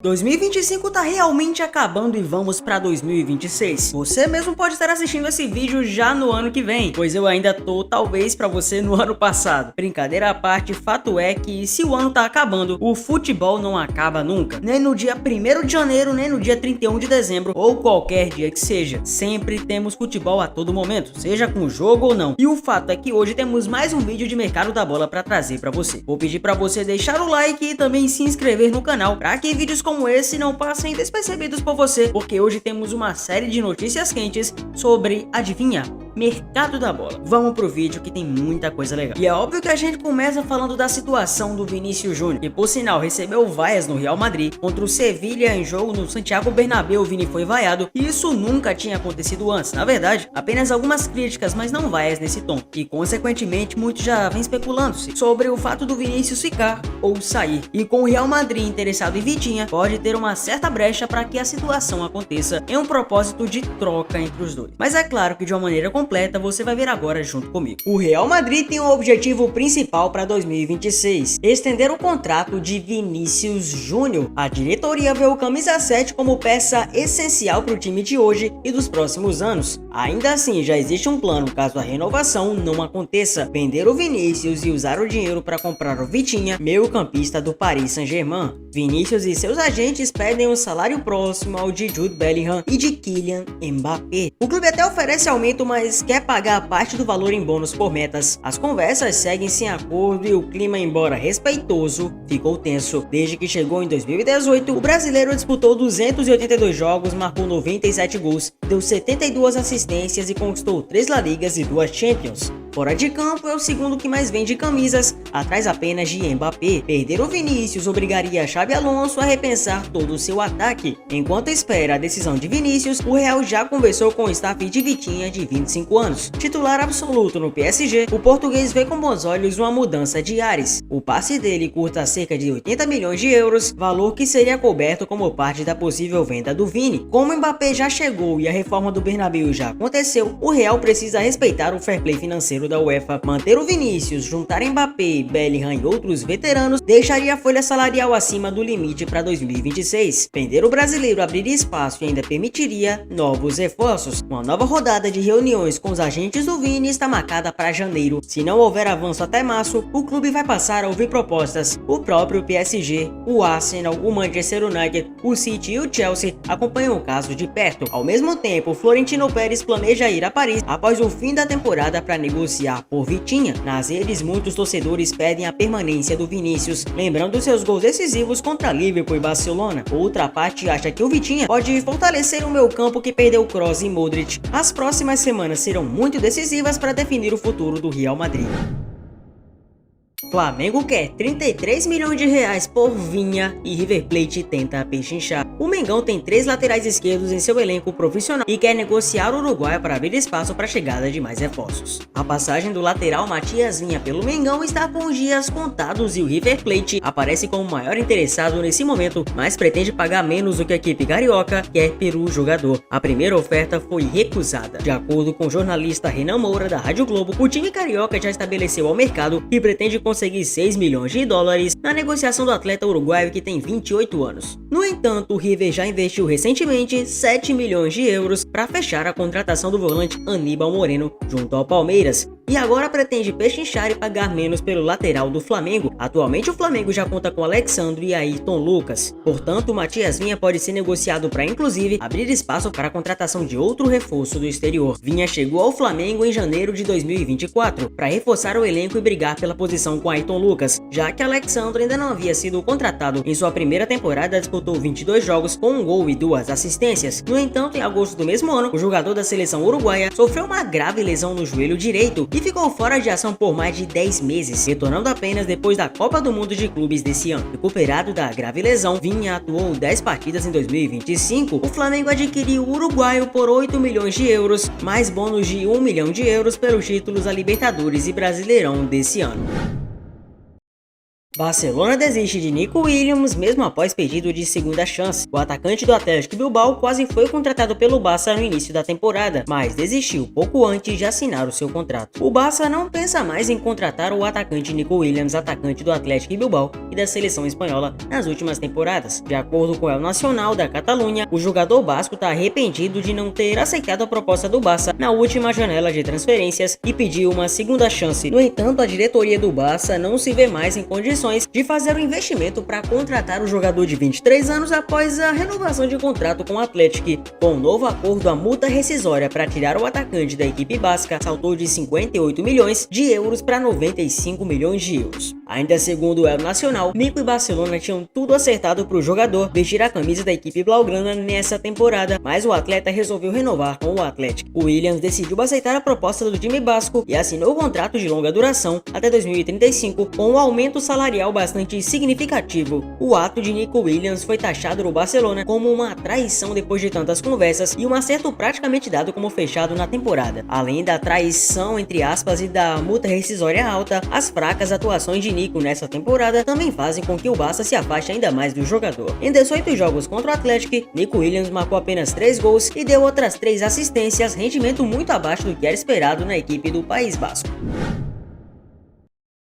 2025 tá realmente acabando e vamos pra 2026. Você mesmo pode estar assistindo esse vídeo já no ano que vem, pois eu ainda tô talvez pra você no ano passado. Brincadeira à parte, fato é que se o ano tá acabando, o futebol não acaba nunca. Nem no dia 1º de janeiro, nem no dia 31 de dezembro ou qualquer dia que seja. Sempre temos futebol a todo momento, seja com jogo ou não. E o fato é que hoje temos mais um vídeo de mercado da bola pra trazer pra você. Vou pedir pra você deixar o like e também se inscrever no canal, pra que vídeos como esse não passem despercebidos por você, porque hoje temos uma série de notícias quentes sobre, adivinha, mercado da bola. Vamos pro vídeo que tem muita coisa legal. E é óbvio que a gente começa falando da situação do Vinícius Júnior, que por sinal recebeu vaias no Real Madrid, contra o Sevilla em jogo no Santiago Bernabéu. O Vini foi vaiado e isso nunca tinha acontecido antes. Na verdade, apenas algumas críticas, mas não vaias nesse tom. E consequentemente, muitos já vêm especulando-se sobre o fato do Vinícius ficar ou sair. E com o Real Madrid interessado em Vitinha, pode ter uma certa brecha para que a situação aconteça em um propósito de troca entre os dois. Mas é claro que de uma maneira completa você vai ver agora junto comigo. O Real Madrid tem um objetivo principal para 2026, estender o contrato de Vinícius Júnior. A diretoria vê o camisa 7 como peça essencial para o time de hoje e dos próximos anos. Ainda assim, já existe um plano caso a renovação não aconteça: vender o Vinícius e usar o dinheiro para comprar o Vitinha, meio-campista do Paris Saint-Germain. Vinícius e seus agentes pedem um salário próximo ao de Jude Bellingham e de Kylian Mbappé. O clube até oferece aumento, mas quer pagar parte do valor em bônus por metas. As conversas seguem sem acordo e o clima, embora respeitoso, ficou tenso. Desde que chegou em 2018, o brasileiro disputou 282 jogos, marcou 97 gols, deu 72 assistências e conquistou 3 La Ligas e 2 Champions. Fora de campo, é o segundo que mais vende camisas, atrás apenas de Mbappé. Perder o Vinícius obrigaria Xabi Alonso a repensar todo o seu ataque. Enquanto espera a decisão de Vinícius, o Real já conversou com o staff de Vitinha, de 25 anos. Titular absoluto no PSG, o português vê com bons olhos uma mudança de ares. O passe dele curta cerca de 80 milhões de euros, valor que seria coberto como parte da possível venda do Vini. Como Mbappé já chegou e a reforma do Bernabéu já aconteceu, o Real precisa respeitar o fair play financeiro da UEFA. Manter o Vinícius, juntar Mbappé, Bellingham e outros veteranos deixaria a folha salarial acima do limite para 2026. Vender o brasileiro abriria espaço e ainda permitiria novos reforços. Uma nova rodada de reuniões com os agentes do Vini está marcada para janeiro. Se não houver avanço até março, o clube vai passar a ouvir propostas. O próprio PSG, o Arsenal, o Manchester United, o City e o Chelsea acompanham o caso de perto. Ao mesmo tempo, Florentino Pérez planeja ir a Paris após o fim da temporada para negociar por Vitinha. Nas redes, muitos torcedores pedem a permanência do Vinícius, lembrando seus gols decisivos contra Liverpool e Barcelona. Outra parte acha que o Vitinha pode fortalecer o meio-campo que perdeu Kroos e Modric. As próximas semanas serão muito decisivas para definir o futuro do Real Madrid. Flamengo quer 33 milhões de reais por Vinha e River Plate tenta pechinchar. O Mengão tem 3 laterais esquerdos em seu elenco profissional e quer negociar o uruguaio para abrir espaço para a chegada de mais reforços. A passagem do lateral Matias Vinha pelo Mengão está com os dias contados e o River Plate aparece como o maior interessado nesse momento, mas pretende pagar menos do que a equipe carioca quer pelo jogador. A primeira oferta foi recusada. De acordo com o jornalista Renan Moura da Rádio Globo, o time carioca já estabeleceu ao mercado e pretende conseguir 6 milhões de dólares na negociação do atleta uruguaio que tem 28 anos. No entanto, o River já investiu recentemente 7 milhões de euros para fechar a contratação do volante Aníbal Moreno junto ao Palmeiras e agora pretende pechinchar e pagar menos pelo lateral do Flamengo. Atualmente o Flamengo já conta com Alexandre e Ayrton Lucas, portanto o Matias Vinha pode ser negociado para inclusive abrir espaço para a contratação de outro reforço do exterior. Vinha chegou ao Flamengo em janeiro de 2024 para reforçar o elenco e brigar pela posição com Ayrton Lucas, já que Alexandre ainda não havia sido contratado. Em sua primeira temporada disputou 22 jogos com 1 gol e 2 assistências. No entanto, em agosto do mesmo ano, o jogador da seleção uruguaia sofreu uma grave lesão no joelho direito e ficou fora de ação por mais de 10 meses, retornando apenas depois da Copa do Mundo de Clubes desse ano. Recuperado da grave lesão, Vinha atuou 10 partidas em 2025. O Flamengo adquiriu o uruguaio por 8 milhões de euros, mais bônus de 1 milhão de euros pelos títulos da Libertadores e Brasileirão desse ano. Barcelona desiste de Nico Williams mesmo após pedido de segunda chance. O atacante do Athletic Bilbao quase foi contratado pelo Barça no início da temporada, mas desistiu pouco antes de assinar o seu contrato. O Barça não pensa mais em contratar o atacante Nico Williams, atacante do Athletic Bilbao e da seleção espanhola nas últimas temporadas. De acordo com o El Nacional da Catalunha, o jogador basco está arrependido de não ter aceitado a proposta do Barça na última janela de transferências e pediu uma segunda chance. No entanto, a diretoria do Barça não se vê mais em condições de fazer o investimento para contratar o jogador de 23 anos após a renovação de contrato com o Athletic. Com o novo acordo, a multa rescisória para tirar o atacante da equipe basca saltou de 58 milhões de euros para 95 milhões de euros. Ainda segundo o El Nacional, Nico e Barcelona tinham tudo acertado para o jogador vestir a camisa da equipe blaugrana nessa temporada, mas o atleta resolveu renovar com o Athletic. O Williams decidiu aceitar a proposta do time basco e assinou o contrato de longa duração até 2035 com um aumento salarial bastante significativo. O ato de Nico Williams foi taxado no Barcelona como uma traição depois de tantas conversas e um acerto praticamente dado como fechado na temporada. Além da traição entre aspas e da multa rescisória alta, as fracas atuações de Nico nessa temporada também fazem com que o Barça se afaste ainda mais do jogador. Em 18 jogos contra o Athletic, Nico Williams marcou apenas 3 gols e deu outras 3 assistências, rendimento muito abaixo do que era esperado na equipe do País Basco.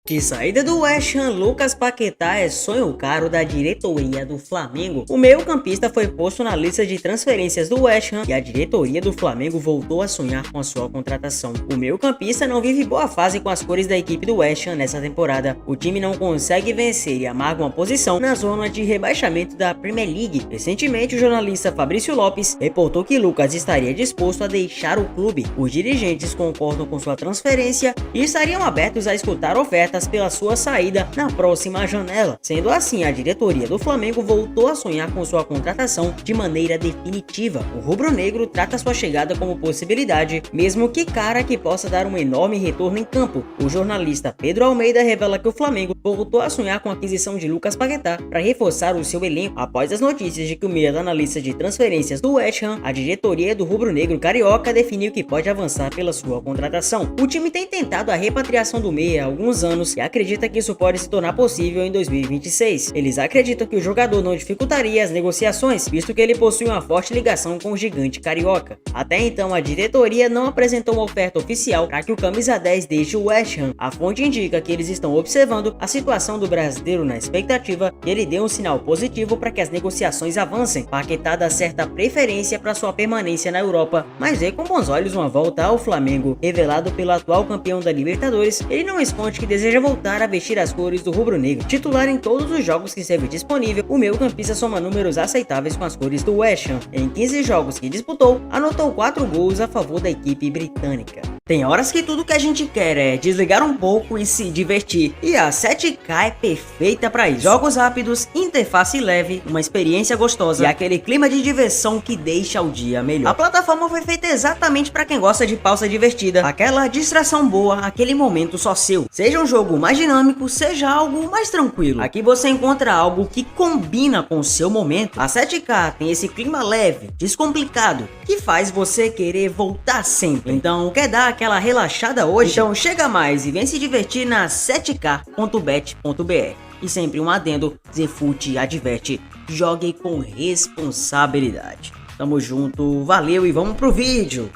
De saída do West Ham, Lucas Paquetá é sonho caro da diretoria do Flamengo. O meio-campista foi posto na lista de transferências do West Ham e a diretoria do Flamengo voltou a sonhar com a sua contratação. O meio-campista não vive boa fase com as cores da equipe do West Ham nessa temporada. O time não consegue vencer e amarga uma posição na zona de rebaixamento da Premier League. Recentemente, o jornalista Fabrício Lopes reportou que Lucas estaria disposto a deixar o clube. Os dirigentes concordam com sua transferência e estariam abertos a escutar ofertas pela sua saída na próxima janela. Sendo assim, a diretoria do Flamengo voltou a sonhar com sua contratação de maneira definitiva. O rubro-negro trata sua chegada como possibilidade, mesmo que cara que possa dar um enorme retorno em campo. O jornalista Pedro Almeida revela que o Flamengo voltou a sonhar com a aquisição de Lucas Paquetá para reforçar o seu elenco. Após as notícias de que o meia está na lista de transferências do West Ham, a diretoria do rubro-negro carioca definiu que pode avançar pela sua contratação. O time tem tentado a repatriação do meia há alguns anos e acredita que isso pode se tornar possível em 2026. Eles acreditam que o jogador não dificultaria as negociações, visto que ele possui uma forte ligação com o gigante carioca. Até então, a diretoria não apresentou uma oferta oficial para que o camisa 10 deixe o West Ham. A fonte indica que eles estão observando a situação do brasileiro na expectativa que ele dê um sinal positivo para que as negociações avancem. Paquetá dá certa preferência para sua permanência na Europa, mas vê com bons olhos uma volta ao Flamengo. Revelado pelo atual campeão da Libertadores, ele não esconde que deseja voltar a vestir as cores do rubro-negro. Titular em todos os jogos que esteve disponível, o meio-campista soma números aceitáveis com as cores do West Ham. Em 15 jogos que disputou, anotou 4 gols a favor da equipe britânica. Tem horas que tudo que a gente quer é desligar um pouco e se divertir, e a 7K é perfeita para isso. Jogos rápidos, interface leve, uma experiência gostosa e aquele clima de diversão que deixa o dia melhor. A plataforma foi feita exatamente para quem gosta de pausa divertida, aquela distração boa, aquele momento só seu. Seja um jogo mais dinâmico, seja algo mais tranquilo. Aqui você encontra algo que combina com o seu momento. A 7K tem esse clima leve, descomplicado, que faz você querer voltar sempre. Então, quer dar aquela relaxada hoje? Então chega mais e vem se divertir na 7k.bet.br. E sempre um adendo, Zefut adverte, jogue com responsabilidade. Tamo junto, valeu e vamos pro vídeo!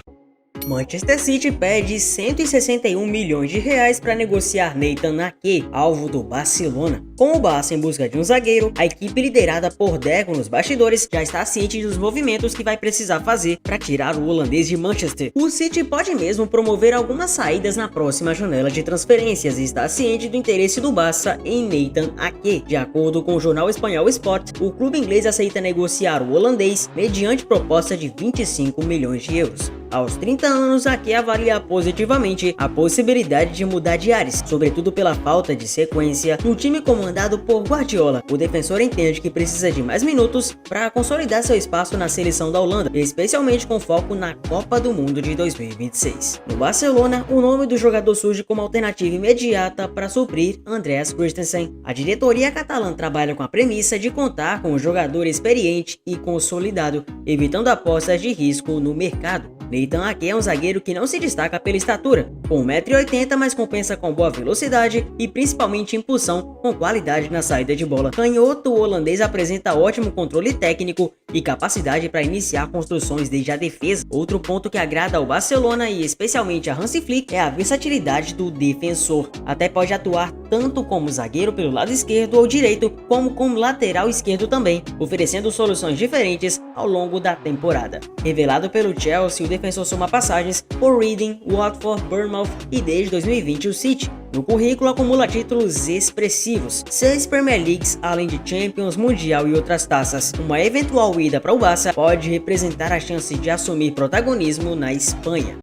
Manchester City pede 161 milhões de reais para negociar Nathan Ake, alvo do Barcelona. Com o Barça em busca de um zagueiro, a equipe liderada por Deco nos bastidores já está ciente dos movimentos que vai precisar fazer para tirar o holandês de Manchester. O City pode mesmo promover algumas saídas na próxima janela de transferências e está ciente do interesse do Barça em Nathan Ake. De acordo com o jornal espanhol Sport, o clube inglês aceita negociar o holandês mediante proposta de 25 milhões de euros. Aos 30 anos, Ake avalia positivamente a possibilidade de mudar de ares, sobretudo pela falta de sequência no time comandado por Guardiola. O defensor entende que precisa de mais minutos para consolidar seu espaço na seleção da Holanda, especialmente com foco na Copa do Mundo de 2026. No Barcelona, o nome do jogador surge como alternativa imediata para suprir Andreas Christensen. A diretoria catalã trabalha com a premissa de contar com um jogador experiente e consolidado, evitando apostas de risco no mercado. Nathan Ake é um zagueiro que não se destaca pela estatura, com 1,80 m, mas compensa com boa velocidade e principalmente impulsão com qualidade na saída de bola. Canhoto, o holandês apresenta ótimo controle técnico e capacidade para iniciar construções desde a defesa. Outro ponto que agrada ao Barcelona e especialmente a Hansi Flick é a versatilidade do defensor. Até pode atuar tanto como zagueiro pelo lado esquerdo ou direito, como como lateral esquerdo também, oferecendo soluções diferentes ao longo da temporada. Revelado pelo Chelsea, o defensor soma passagens por Reading, Watford, Bournemouth e desde 2020 o City. No currículo acumula títulos expressivos, 6 Premier Leagues, além de Champions, Mundial e outras taças. Uma eventual ida para o Barça pode representar a chance de assumir protagonismo na Espanha.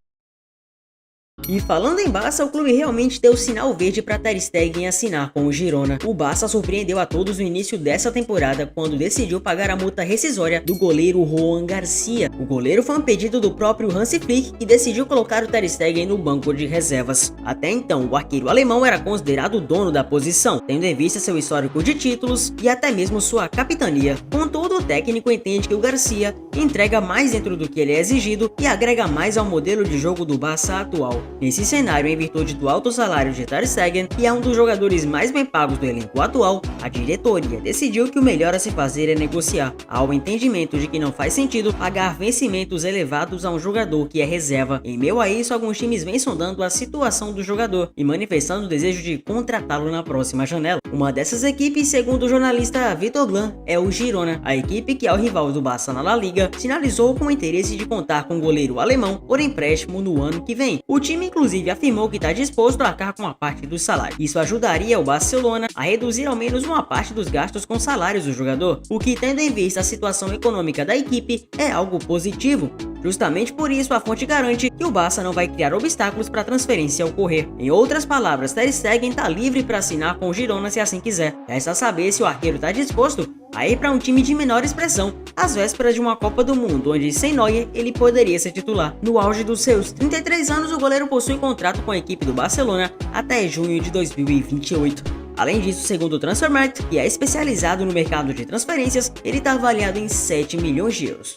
E falando em Barça, o clube realmente deu sinal verde para Ter Stegen assinar com o Girona. O Barça surpreendeu a todos no início dessa temporada quando decidiu pagar a multa rescisória do goleiro Juan Garcia. O goleiro foi um pedido do próprio Hansi Flick, que decidiu colocar o Ter Stegen no banco de reservas. Até então, o arqueiro alemão era considerado o dono da posição, tendo em vista seu histórico de títulos e até mesmo sua capitania. Contudo, o técnico entende que o Garcia entrega mais dentro do que ele é exigido e agrega mais ao modelo de jogo do Barça atual. Nesse cenário, em virtude do alto salário de Ter Stegen, que é um dos jogadores mais bem pagos do elenco atual, a diretoria decidiu que o melhor a se fazer é negociar, ao entendimento de que não faz sentido pagar vencimentos elevados a um jogador que é reserva. Em meio a isso, alguns times vêm sondando a situação do jogador e manifestando o desejo de contratá-lo na próxima janela. Uma dessas equipes, segundo o jornalista Vitor Glan, é o Girona. A equipe, que é o rival do Barça na La Liga, sinalizou com o interesse de contar com o goleiro alemão por empréstimo no ano que vem. O time inclusive afirmou que está disposto a arcar com a parte do salário. Isso ajudaria o Barcelona a reduzir ao menos uma parte dos gastos com salários do jogador, o que, tendo em vista a situação econômica da equipe, é algo positivo. Justamente por isso, a fonte garante que o Barça não vai criar obstáculos para a transferência ocorrer. Em outras palavras, Ter Stegen está livre para assinar com o Girona se assim quiser. Resta saber se o arqueiro está disposto a ir para um time de menor expressão, às vésperas de uma Copa do Mundo, onde sem Neuer ele poderia ser titular. No auge dos seus 33 anos, o goleiro possui contrato com a equipe do Barcelona até junho de 2028. Além disso, segundo o Transfermarkt, que é especializado no mercado de transferências, ele está avaliado em 7 milhões de euros.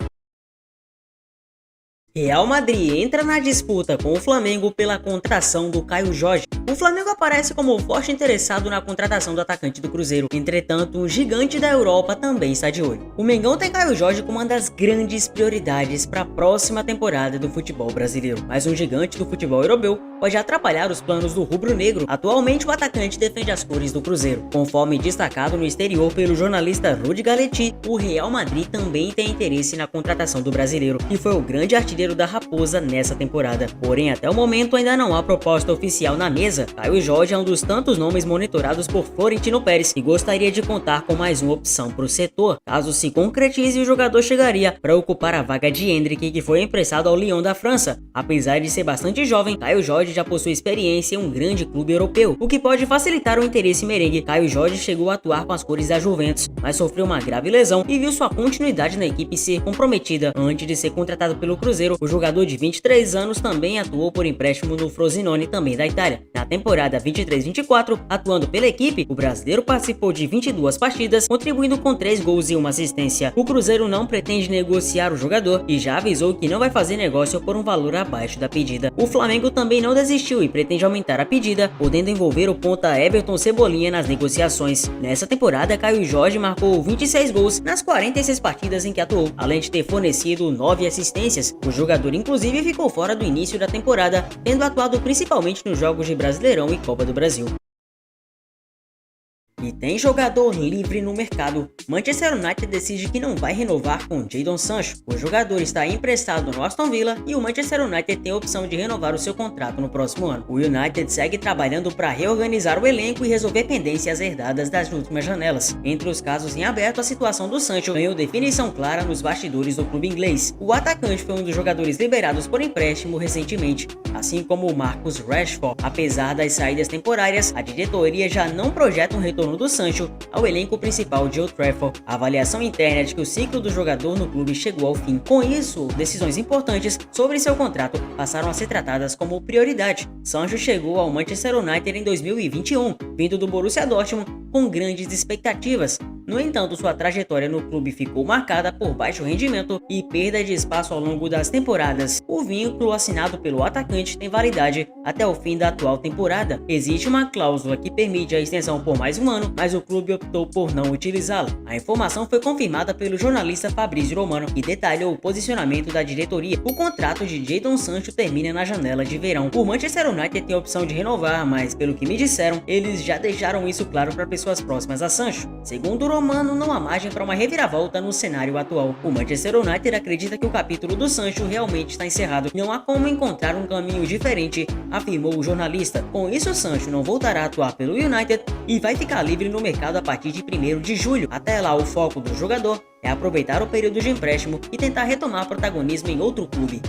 Real Madrid entra na disputa com o Flamengo pela contratação do Caio Jorge. O Flamengo aparece como forte interessado na contratação do atacante do Cruzeiro. Entretanto, o gigante da Europa também está de olho. O Mengão tem Caio Jorge como uma das grandes prioridades para a próxima temporada do futebol brasileiro. Mas um gigante do futebol europeu pode atrapalhar os planos do rubro-negro. Atualmente, o atacante defende as cores do Cruzeiro. Conforme destacado no exterior pelo jornalista Rudy Galetti, o Real Madrid também tem interesse na contratação do brasileiro, que foi o grande artilheiro da Raposa nessa temporada. Porém, até o momento ainda não há proposta oficial na mesa. Caio Jorge é um dos tantos nomes monitorados por Florentino Pérez e gostaria de contar com mais uma opção para o setor. Caso se concretize, o jogador chegaria para ocupar a vaga de Endrick, que foi emprestado ao Lyon da França. Apesar de ser bastante jovem, Caio Jorge já possui experiência em um grande clube europeu, o que pode facilitar o interesse merengue. Caio Jorge chegou a atuar com as cores da Juventus, mas sofreu uma grave lesão e viu sua continuidade na equipe ser comprometida. Antes de ser contratado pelo Cruzeiro, o jogador de 23 anos também atuou por empréstimo no Frosinone, também da Itália. Na temporada 23-24, atuando pela equipe, o brasileiro participou de 22 partidas, contribuindo com 3 gols e uma assistência. O Cruzeiro não pretende negociar o jogador e já avisou que não vai fazer negócio por um valor abaixo da pedida. O Flamengo também não desistiu e pretende aumentar a pedida, podendo envolver o ponta Everton Cebolinha nas negociações. Nessa temporada, Caio Jorge marcou 26 gols nas 46 partidas em que atuou, além de ter fornecido 9 assistências. O jogador inclusive ficou fora do início da temporada, tendo atuado principalmente nos jogos de Brasileirão e Copa do Brasil. E tem jogador livre no mercado. Manchester United decide que não vai renovar com Jadon Sancho. O jogador está emprestado no Aston Villa e o Manchester United tem a opção de renovar o seu contrato no próximo ano. O United segue trabalhando para reorganizar o elenco e resolver pendências herdadas das últimas janelas. Entre os casos em aberto, a situação do Sancho ganhou definição clara nos bastidores do clube inglês. O atacante foi um dos jogadores liberados por empréstimo recentemente, assim como o Marcus Rashford. Apesar das saídas temporárias, a diretoria já não projeta um retorno do Sancho ao elenco principal de Old Trafford. A avaliação interna é de que o ciclo do jogador no clube chegou ao fim. Com isso, decisões importantes sobre seu contrato passaram a ser tratadas como prioridade. Sancho chegou ao Manchester United em 2021, vindo do Borussia Dortmund com grandes expectativas. No entanto, sua trajetória no clube ficou marcada por baixo rendimento e perda de espaço ao longo das temporadas. O vínculo assinado pelo atacante tem validade até o fim da atual temporada. Existe uma cláusula que permite a extensão por mais um ano, mas o clube optou por não utilizá-la. A informação foi confirmada pelo jornalista Fabrizio Romano, que detalhou o posicionamento da diretoria. O contrato de Jadon Sancho termina na janela de verão. O Manchester United tem a opção de renovar, mas pelo que me disseram, eles já deixaram isso claro para pessoas próximas a Sancho. Segundo Romano, não há margem para uma reviravolta no cenário atual. O Manchester United acredita que o capítulo do Sancho realmente está encerrado. Não há como encontrar um caminho diferente, afirmou o jornalista. Com isso, Sancho não voltará a atuar pelo United e vai ficar livre no mercado a partir de 1º de julho. Até lá, o foco do jogador é aproveitar o período de empréstimo e tentar retomar protagonismo em outro clube.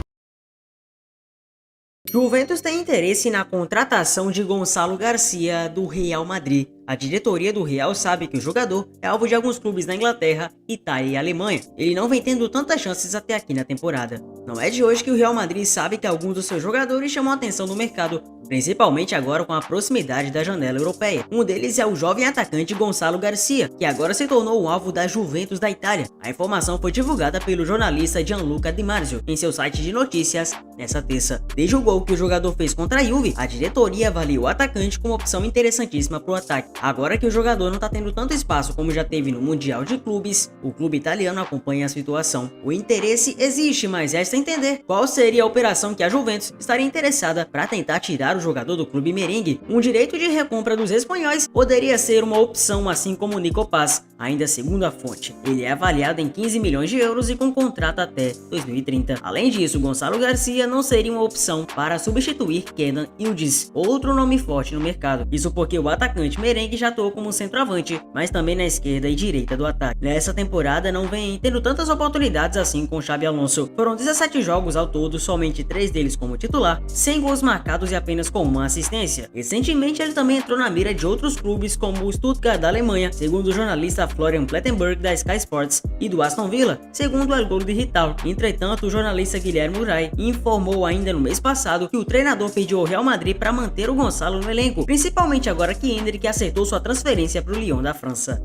Juventus tem interesse na contratação de Gonçalo Garcia do Real Madrid. A diretoria do Real sabe que o jogador é alvo de alguns clubes na Inglaterra, Itália e Alemanha. Ele não vem tendo tantas chances até aqui na temporada. Não é de hoje que o Real Madrid sabe que alguns dos seus jogadores chamam a atenção no mercado, principalmente agora com a proximidade da janela europeia. Um deles é o jovem atacante Gonçalo Garcia, que agora se tornou um alvo da Juventus da Itália. A informação foi divulgada pelo jornalista Gianluca Di Marzio em seu site de notícias nesta terça. Desde o gol que o jogador fez contra a Juve, a diretoria avaliou o atacante como opção interessantíssima para o ataque. Agora que o jogador não está tendo tanto espaço como já teve no Mundial de Clubes, o clube italiano acompanha a situação. O interesse existe, mas resta entender qual seria a operação que a Juventus estaria interessada para tentar tirar o jogador do clube merengue. Um direito de recompra dos espanhóis poderia ser uma opção, assim como o Nico Paz, ainda segundo a fonte. Ele é avaliado em 15 milhões de euros e com contrato até 2030. Além disso, Gonçalo Garcia não seria uma opção para substituir Kenan Yildiz, outro nome forte no mercado. Isso porque o atacante merengue já atuou como centroavante, mas também na esquerda e direita do ataque. Nessa temporada não vem tendo tantas oportunidades assim com Xabi Alonso. Foram 17 jogos ao todo, somente 3 deles como titular, 100 gols marcados e apenas com uma assistência. Recentemente ele também entrou na mira de outros clubes como o Stuttgart da Alemanha, segundo o jornalista Florian Plettenberg da Sky Sports, e do Aston Villa, segundo o El Gol Digital. Entretanto, o jornalista Guilherme Urai informou ainda no mês passado que o treinador pediu ao Real Madrid para manter o Gonçalo no elenco, principalmente agora que Endrick acertou sua transferência para o Lyon da França.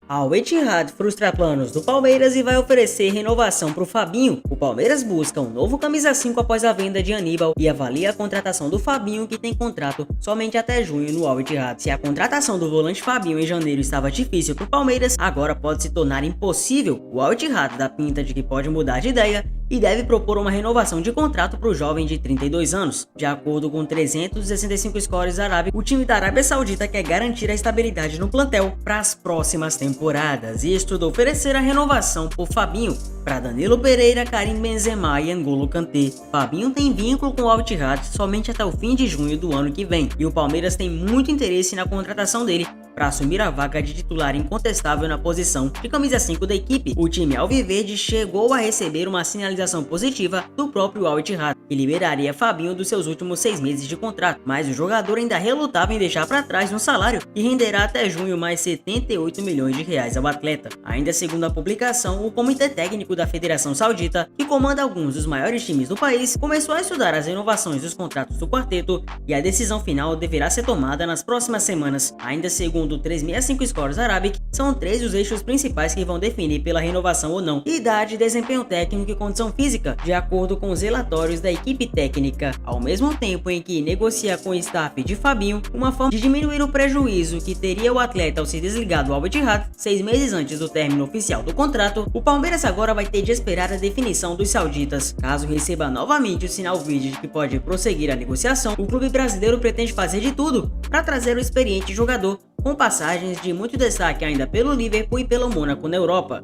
Al Ittihad frustra planos do Palmeiras e vai oferecer renovação para o Fabinho. O Palmeiras busca um novo camisa 5 após a venda de Aníbal e avalia a contratação do Fabinho, que tem contrato somente até junho no Al Ittihad. Se a contratação do volante Fabinho em janeiro estava difícil para o Palmeiras, agora pode se tornar impossível. O Al Ittihad dá pinta de que pode mudar de ideia e deve propor uma renovação de contrato para o jovem de 32 anos. De acordo com 365 scores arábicos, o time da Arábia Saudita quer garantir a estabilidade no plantel para as próximas temporadas e estuda oferecer a renovação por Fabinho para Danilo Pereira, Karim Benzema e N'Golo Kanté. Fabinho tem vínculo com o Al Ittihad somente até o fim de junho do ano que vem e o Palmeiras tem muito interesse na contratação dele para assumir a vaga de titular incontestável na posição de camisa 5 da equipe. O time alviverde chegou a receber uma sinalização positiva do próprio Al Ittihad, que liberaria Fabinho dos seus últimos 6 meses de contrato, mas o jogador ainda relutava em deixar para trás um salário que renderá até junho mais 78 milhões de reais ao atleta. Ainda segundo a publicação, o Comitê Técnico da Federação Saudita, que comanda alguns dos maiores times do país, começou a estudar as renovações dos contratos do quarteto e a decisão final deverá ser tomada nas próximas semanas. Ainda segundo 365 Scores Arabic, são 3 os eixos principais que vão definir pela renovação ou não: idade, desempenho técnico e condição física, de acordo com os relatórios da equipe técnica. Ao mesmo tempo em que negocia com o staff de Fabinho uma forma de diminuir o prejuízo que teria o atleta ao se desligar do Al Ittihad 6 meses antes do término oficial do contrato, o Palmeiras agora vai ter de esperar a definição dos sauditas. Caso receba novamente o sinal verde de que pode prosseguir a negociação, o clube brasileiro pretende fazer de tudo para trazer o experiente jogador, com passagens de muito destaque ainda pelo Liverpool e pelo Mônaco na Europa.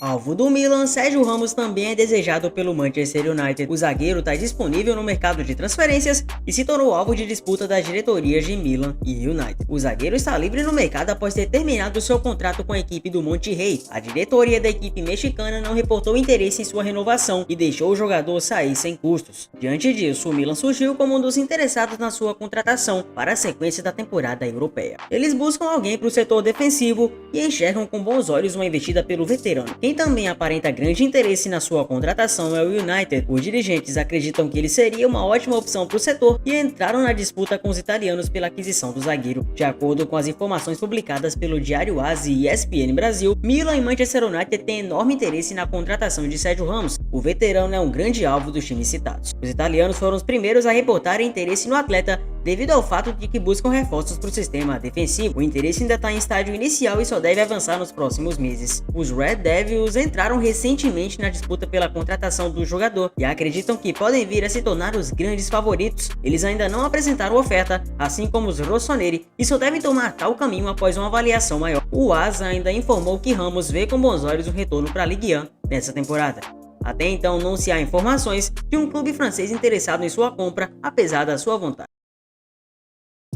Alvo do Milan, Sérgio Ramos também é desejado pelo Manchester United. O zagueiro está disponível no mercado de transferências e se tornou alvo de disputa das diretorias de Milan e United. O zagueiro está livre no mercado após ter terminado seu contrato com a equipe do Monterrey. A diretoria da equipe mexicana não reportou interesse em sua renovação e deixou o jogador sair sem custos. Diante disso, o Milan surgiu como um dos interessados na sua contratação para a sequência da temporada europeia. Eles buscam alguém para o setor defensivo e enxergam com bons olhos uma investida pelo veterano. Quem também aparenta grande interesse na sua contratação é o United. Os dirigentes acreditam que ele seria uma ótima opção para o setor e entraram na disputa com os italianos pela aquisição do zagueiro. De acordo com as informações publicadas pelo Diário AS e ESPN Brasil, Milan e Manchester United têm enorme interesse na contratação de Sérgio Ramos. O veterano é um grande alvo dos times citados. Os italianos foram os primeiros a reportarem interesse no atleta devido ao fato de que buscam reforços para o sistema defensivo. O interesse ainda está em estágio inicial e só deve avançar nos próximos meses. Os Red Devils entraram recentemente na disputa pela contratação do jogador e acreditam que podem vir a se tornar os grandes favoritos. Eles ainda não apresentaram oferta, assim como os rossoneri, e só devem tomar tal caminho após uma avaliação maior. O AS ainda informou que Ramos vê com bons olhos o retorno para a Ligue 1 nessa temporada. Até então não se há informações de um clube francês interessado em sua compra, apesar da sua vontade.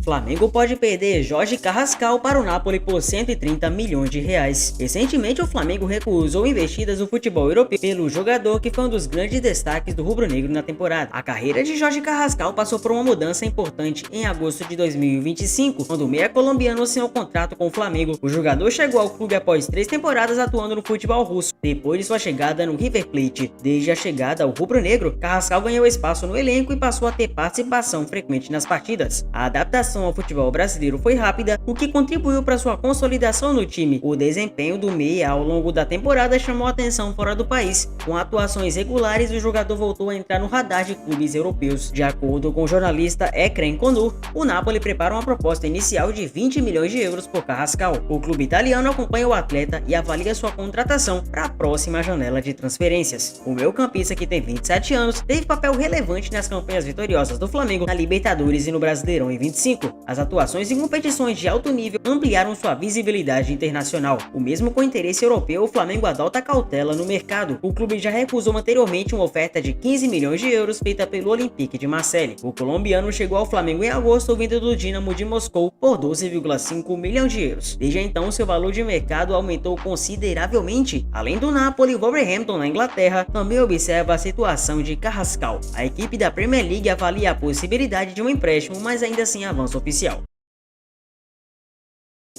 Flamengo pode perder Jorge Carrascal para o Napoli por 130 milhões de reais. Recentemente, o Flamengo recusou investidas no futebol europeu pelo jogador que foi um dos grandes destaques do rubro-negro na temporada. A carreira de Jorge Carrascal passou por uma mudança importante em agosto de 2025, quando o meia colombiano assinou contrato com o Flamengo. O jogador chegou ao clube após 3 temporadas atuando no futebol russo, depois de sua chegada no River Plate. Desde a chegada ao rubro-negro, Carrascal ganhou espaço no elenco e passou a ter participação frequente nas partidas. A adaptação ao futebol brasileiro foi rápida, o que contribuiu para sua consolidação no time. O desempenho do meia ao longo da temporada chamou atenção fora do país. Com atuações regulares, o jogador voltou a entrar no radar de clubes europeus. De acordo com o jornalista Ekrem Konur, o Napoli prepara uma proposta inicial de 20 milhões de euros por Carrascal. O clube italiano acompanha o atleta e avalia sua contratação para a próxima janela de transferências. O meio-campista, que tem 27 anos, teve papel relevante nas campanhas vitoriosas do Flamengo na Libertadores e no Brasileirão em 25. As atuações em competições de alto nível ampliaram sua visibilidade internacional. O mesmo com interesse europeu, o Flamengo adota cautela no mercado. O clube já recusou anteriormente uma oferta de 15 milhões de euros feita pelo Olympique de Marseille. O colombiano chegou ao Flamengo em agosto vindo do Dinamo de Moscou por 12,5 milhões de euros. Desde então, seu valor de mercado aumentou consideravelmente. Além do Napoli, o Wolverhampton na Inglaterra também observa a situação de Carrascal. A equipe da Premier League avalia a possibilidade de um empréstimo, mas ainda assim avança oficial.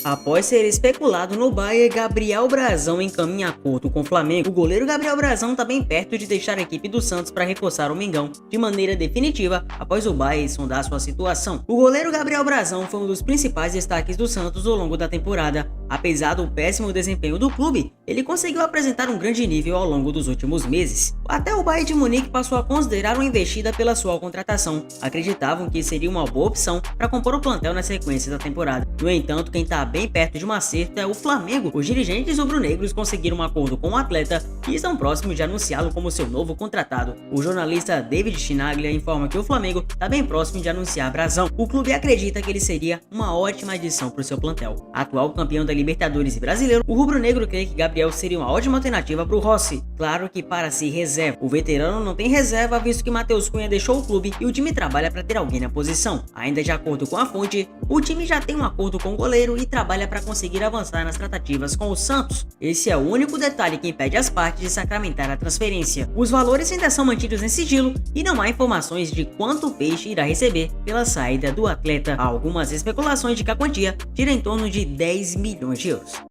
Após ser especulado no Bayern, Gabriel Brazão encaminha acordo com o Flamengo. O goleiro Gabriel Brazão está bem perto de deixar a equipe do Santos para reforçar o Mengão de maneira definitiva após o Bayern sondar sua situação. O goleiro Gabriel Brazão foi um dos principais destaques do Santos ao longo da temporada. Apesar do péssimo desempenho do clube, ele conseguiu apresentar um grande nível ao longo dos últimos meses. Até o Bayern de Munique passou a considerar uma investida pela sua contratação. Acreditavam que seria uma boa opção para compor o plantel na sequência da temporada. No entanto, quem está bem perto de um acerto é o Flamengo. Os dirigentes rubro-negros conseguiram um acordo com o atleta e estão próximos de anunciá-lo como seu novo contratado. O jornalista David Chinaglia informa que o Flamengo está bem próximo de anunciar Brazão. O clube acredita que ele seria uma ótima adição para o seu plantel. Atual campeão da Libertadores e brasileiro, o rubro-negro crê que Gabriel seria uma ótima alternativa para o Rossi. Claro que para si reserva. O veterano não tem reserva, visto que Matheus Cunha deixou o clube e o time trabalha para ter alguém na posição. Ainda de acordo com a fonte, o time já tem um acordo com o goleiro e trabalha para conseguir avançar nas tratativas com o Santos. Esse é o único detalhe que impede as partes de sacramentar a transferência. Os valores ainda são mantidos em sigilo e não há informações de quanto o Peixe irá receber pela saída do atleta. Há algumas especulações de que a quantia gira em torno de 10 milhões de euros.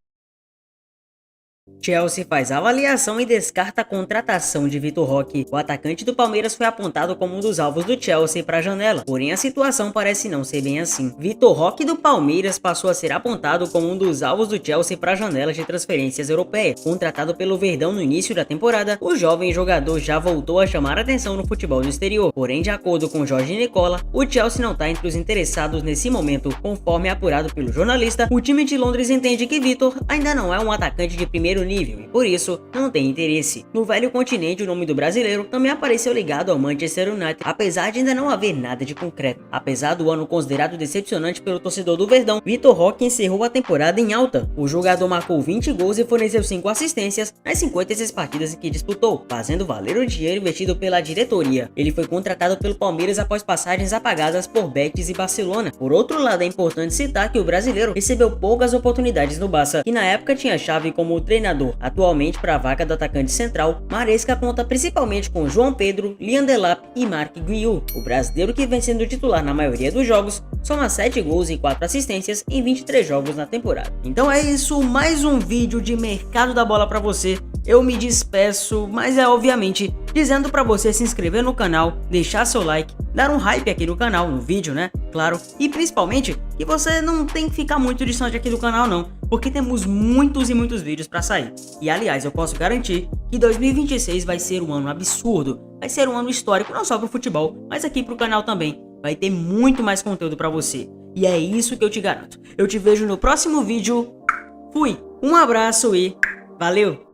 Chelsea faz avaliação e descarta a contratação de Vitor Roque. O atacante do Palmeiras foi apontado como um dos alvos do Chelsea para a janela, porém a situação parece não ser bem assim. Vitor Roque do Palmeiras passou a ser apontado como um dos alvos do Chelsea para a janela de transferências europeia. Contratado pelo Verdão no início da temporada, o jovem jogador já voltou a chamar a atenção no futebol do exterior. Porém, de acordo com Jorge Nicola, o Chelsea não está entre os interessados nesse momento. Conforme apurado pelo jornalista, o time de Londres entende que Vitor ainda não é um atacante de primeiro nível e por isso não tem interesse. No velho continente, o nome do brasileiro também apareceu ligado ao Manchester United, apesar de ainda não haver nada de concreto. Apesar do ano considerado decepcionante pelo torcedor do Verdão, Vitor Roque encerrou a temporada em alta. O jogador marcou 20 gols e forneceu 5 assistências nas 56 partidas em que disputou, fazendo valer o dinheiro investido pela diretoria. Ele foi contratado pelo Palmeiras após passagens apagadas por Betis e Barcelona. Por outro lado, é importante citar que o brasileiro recebeu poucas oportunidades no Barça, que na época tinha chave como treinador. Atualmente, para a vaga do atacante central, Maresca conta principalmente com João Pedro, Lian Delap e Marc Guiu. O brasileiro, que vem sendo titular na maioria dos jogos, soma 7 gols e 4 assistências em 23 jogos na temporada. Então é isso, mais um vídeo de mercado da bola para você. eu me despeço, mas é obviamente dizendo pra você se inscrever no canal, deixar seu like, dar um hype aqui no canal, no vídeo, né? Claro, e principalmente que você não tem que ficar muito distante aqui do canal não, porque temos muitos e muitos vídeos pra sair. E aliás, eu posso garantir que 2026 vai ser um ano absurdo, vai ser um ano histórico não só pro futebol, mas aqui pro canal também. Vai ter muito mais conteúdo pra você. E é isso que eu te garanto. Eu te vejo no próximo vídeo. Fui, um abraço e valeu!